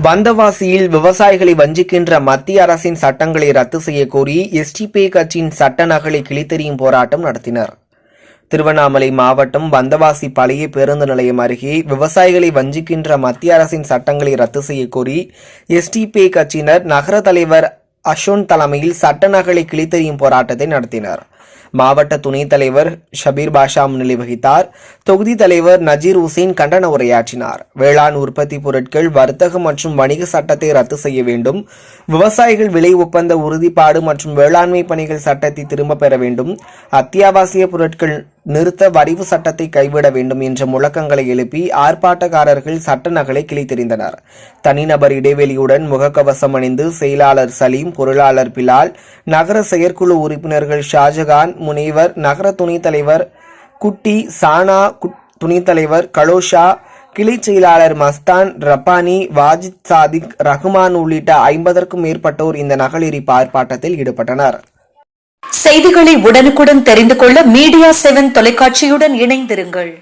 வந்தவாசியில் விவசாயிகளை வஞ்சிக்கின்ற மத்திய அரசின் சட்டங்களை ரத்து செய்யக்கோரி எஸ்டிபி கட்சியின் சட்ட நகலை கிழித்தெறியும் போராட்டம் நடத்தினர். திருவண்ணாமலை மாவட்டம் வந்தவாசி பழைய பேருந்து நிலையம் அருகே விவசாயிகளை வஞ்சிக்கின்ற மத்திய அரசின் சட்டங்களை ரத்து செய்யக்கோரி எஸ்டிபி கட்சியினர் நகர தலைவர் அஷோன் தலைமையில் சட்ட நகலை கிழித்தெறியும் போராட்டத்தை நடத்தினர். மாவட்ட துணைத் தலைவர் ஷபீர் பாஷா முன்னிலை வகித்தார். தொகுதி தலைவர் நஜீர் உசேன் கண்டன உரையாற்றினார். வேளாண் உற்பத்தி பொருட்கள் வர்த்தக மற்றும் வணிக சட்டத்தை ரத்து செய்ய வேண்டும், விவசாயிகள் விலை ஒப்பந்த உறுதிப்பாடு மற்றும் வேளாண்மை பணிகள் சட்டத்தை திரும்ப பெற வேண்டும், அத்தியாவசிய பொருட்கள் நிறுத்த வரைவு சட்டத்தை கைவிட வேண்டும் என்ற முழக்கங்களை எழுப்பி ஆர்ப்பாட்டக்காரர்கள் சட்ட நகலை கிழித்தெறிந்தனர். தனிநபர் இடைவெளியுடன் முகக்கவசம் அணிந்து செயலாளர் சலீம், பொருளாளர் பிலால், நகர செயற்குழு உறுப்பினர்கள் ஷாஜகான், முனைவர், நகர துணைத் தலைவர் குட்டி, சானா துணைத் தலைவர் கலோஷா, கிளை செயலாளர் மஸ்தான், ரப்பானி, வாஜித் சாதிக், ரஹ்மான் உள்ளிட்ட 50க்கும் மேற்பட்டோர் இந்த நகலெரிப்பு ஆர்ப்பாட்டத்தில் ஈடுபட்டனர். செய்திகளை உடனுக்குடன் தெரிந்து கொள்ள மீடியா 7 தொலைக்காட்சியுடன் இணைந்திருங்கள்.